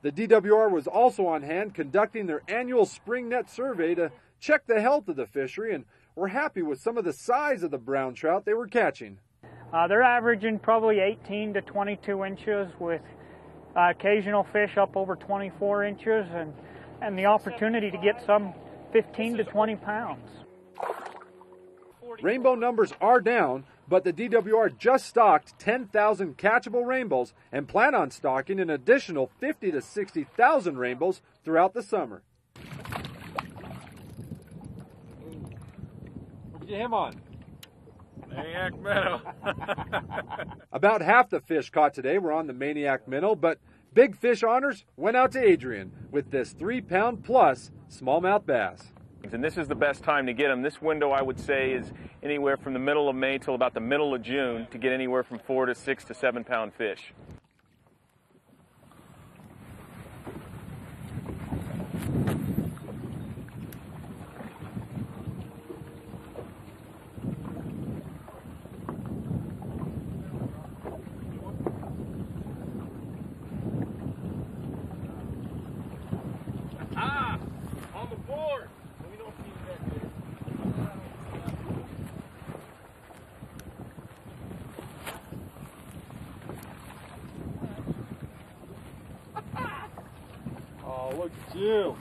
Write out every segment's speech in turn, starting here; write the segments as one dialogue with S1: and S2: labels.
S1: The DWR was also on hand conducting their annual spring net survey to check the health of the fishery, and were happy with some of the size of the brown trout they were catching.
S2: They're averaging probably 18 to 22 inches with occasional fish up over 24 inches and the opportunity to get some 15 to 20 pounds.
S1: Rainbow numbers are down, but the DWR just stocked 10,000 catchable rainbows and plan on stocking an additional 50 to 60,000 rainbows throughout the summer. What did you hit him on?
S3: Maniac minnow.
S1: About half the fish caught today were on the Maniac minnow, but big fish honors went out to Adrian with this 3-pound plus smallmouth bass.
S3: And this is the best time to get them. This window, I would say, is anywhere from the middle of May till about the middle of June to get anywhere from 4 to 6 to 7 pound fish. On the board. Let me know if you need that, dude.
S1: Oh, look at you.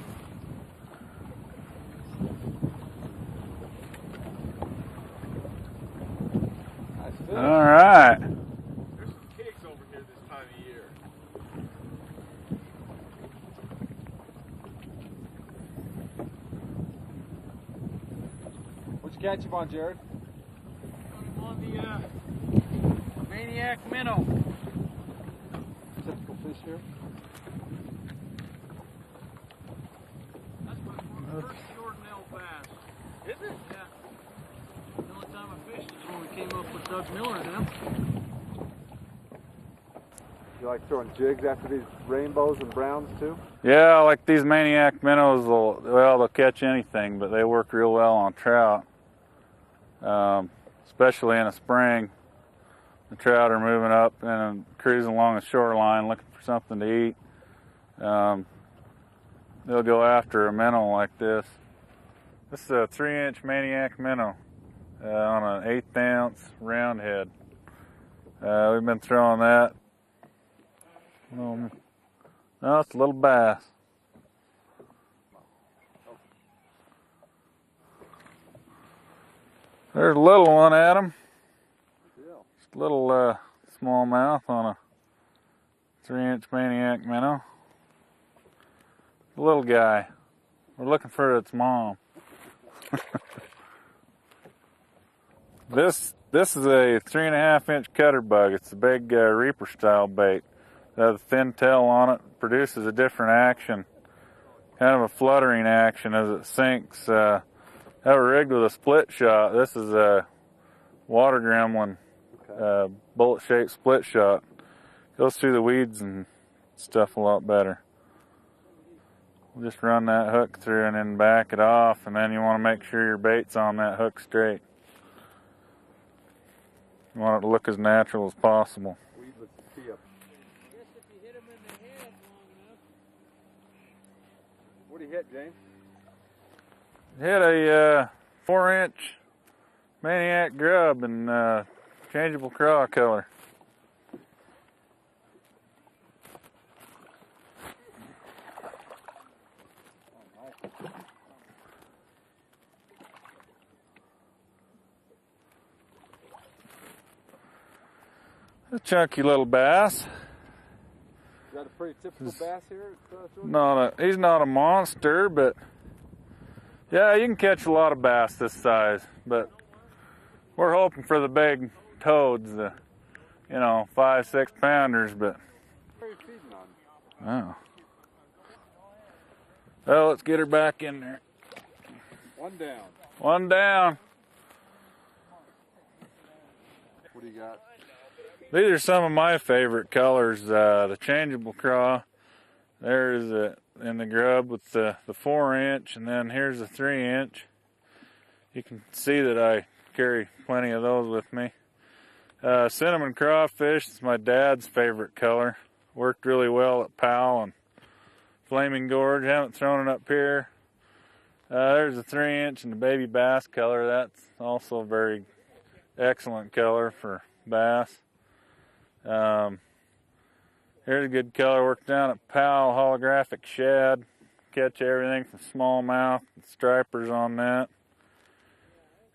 S4: All right.
S3: There's some pigs over here this time of year.
S1: What'd you catch him on, Jared?
S5: On the Maniac minnow.
S1: Typical fish here.
S5: That's my first short-nail bass.
S3: Is it?
S5: Yeah. The only time I fished is when we came up with Doug Miller and them.
S1: You like throwing jigs after these rainbows and browns too?
S4: Yeah, like these Maniac minnows, they'll catch anything, but they work real well on trout. Especially in the spring. The trout are moving up and cruising along the shoreline looking for something to eat. They'll go after a minnow like this. This is a 3-inch Maniac minnow on an 1/8 ounce round head. We've been throwing that. No, it's a little bass. There's a little one, Adam. Just a little smallmouth on a 3-inch Maniac minnow. The little guy. We're looking for its mom. This is a 3.5-inch cutter bug. It's a big reaper style bait. It has a thin tail on it. Produces a different action, kind of a fluttering action as it sinks. Have it rigged with a split shot. This is a water gremlin, bullet-shaped split shot. Goes through the weeds and stuff a lot better. We'll just run that hook through and then back it off, and then you want to make sure your bait's on that hook straight. You want it to look as natural as possible.
S1: What did he hit, James?
S4: Hit a 4-inch Maniac grub in changeable craw color. A chunky little bass.
S1: Is that a pretty typical bass here?
S4: He's not a monster, but yeah, you can catch a lot of bass this size. But we're hoping for the big toads, the 5-6 pounders. But
S1: what are you feeding on?
S4: oh, well, let's get her back in there.
S1: One down.
S4: One down.
S1: What do you got?
S4: These are some of my favorite colors. The changeable craw. There's in the grub with the 4-inch, and then here's the 3-inch. You can see that I carry plenty of those with me. Cinnamon crawfish is my dad's favorite color. Worked really well at Powell, and Flaming Gorge, haven't thrown it up here. There's a 3-inch in the baby bass color. That's also a very excellent color for bass. Here's a good color. Worked down at Powell, holographic shad. Catch everything from smallmouth and stripers on that.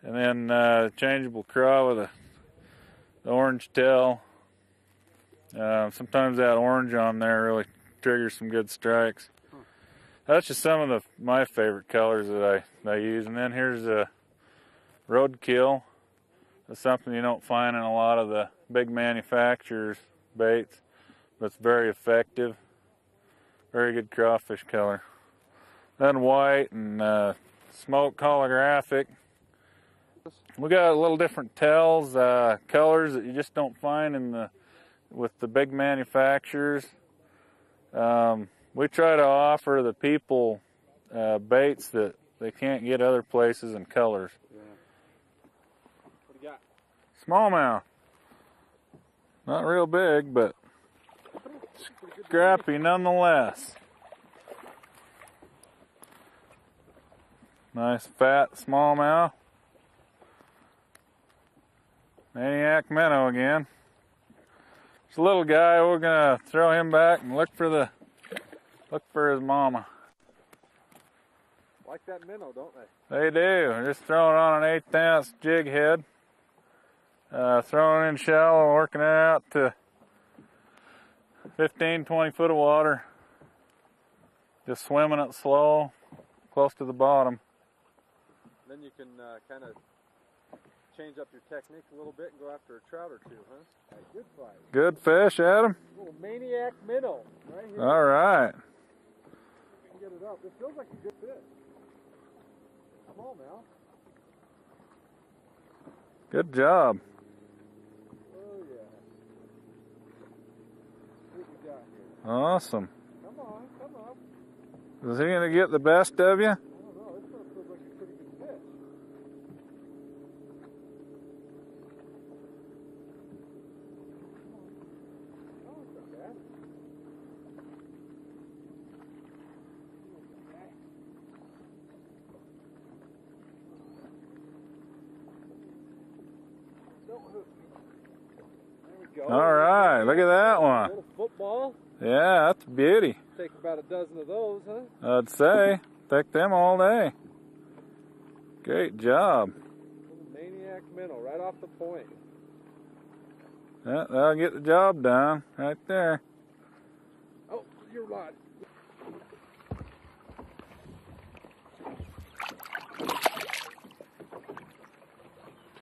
S4: And then changeable craw with the orange tail. Sometimes that orange on there really triggers some good strikes. That's just some of my favorite colors that I use. And then here's a roadkill. That's something you don't find in a lot of the big manufacturers' baits, but it's very effective. Very good crawfish color. Then white and smoke holographic. We got a little different tails, colors that you just don't find with the big manufacturers. We try to offer the people baits that they can't get other places in colors.
S1: Yeah. What do you got?
S4: Smallmouth. Not real big, but scrappy nonetheless. Nice fat smallmouth. Maniac minnow again. It's a little guy. We're gonna throw him back and look for his mama.
S1: Like that minnow, don't they?
S4: They do. Just throwing on an 1/8 ounce jig head. Throwing it in shallow, working it out to 15, 20 foot of water. Just swimming it slow, close to the bottom.
S1: Then you can kind of change up your technique a little bit and go after a trout or two, huh? Right, good fight.
S4: Good fish, Adam.
S1: Little Maniac minnow right here.
S4: All right.
S1: Get it up. This feels like a good fish. Small now.
S4: Good job.
S1: Oh yeah. What we got here?
S4: Awesome.
S1: Come on, come on.
S4: Is he going to get the best of you?
S1: I don't know. This one feels like a pretty good fish. Oh, it's not bad. Don't hook me. There we go.
S4: All right. Look at that one.
S1: Little football.
S4: Yeah, that's a beauty.
S1: Take about a dozen of those, huh?
S4: I'd say. Take them all day. Great job.
S1: Little Maniac minnow right off the point.
S4: Yeah, that'll get the job done right there.
S1: Oh, your rod.